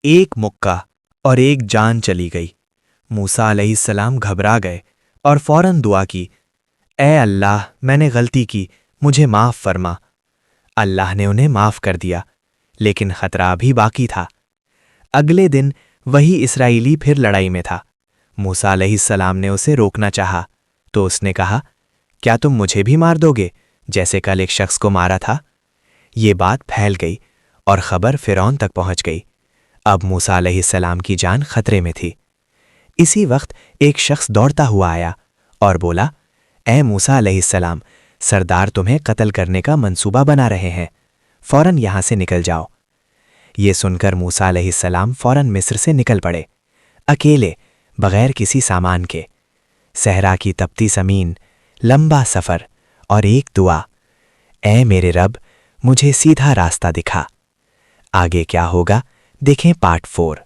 ایک مکہ اور ایک جان چلی گئی۔ موسیٰ علیہ السلام گھبرا گئے اور فوراً دعا کی، اے اللہ، میں نے غلطی کی، مجھے معاف فرما۔ اللہ نے انہیں معاف کر دیا، لیکن خطرہ بھی باقی تھا۔ اگلے دن وہی اسرائیلی پھر لڑائی میں تھا۔ موسیٰ علیہ السلام نے اسے روکنا چاہا تو اس نے کہا، کیا تم مجھے بھی مار دو گے جیسے کل ایک شخص کو مارا تھا؟ یہ بات پھیل گئی اور خبر فرعون تک پہنچ گئی۔ اب موسیٰ علیہ السلام کی جان خطرے میں تھی۔ اسی وقت ایک شخص دوڑتا ہوا آیا اور بولا، اے موسیٰ علیہ السلام، سردار تمہیں قتل کرنے کا منصوبہ بنا رہے ہیں، فوراً یہاں سے نکل جاؤ۔ یہ سن کر موسیٰ علیہ السلام فوراً مصر سے نکل پڑے، اکیلے، بغیر کسی سامان کے۔ صحرا کی تپتی زمین، لمبا سفر اور ایک دعا، اے میرے رب، مجھے سیدھا راستہ دکھا۔ آگے کیا ہوگا دیکھیں پارٹ 4۔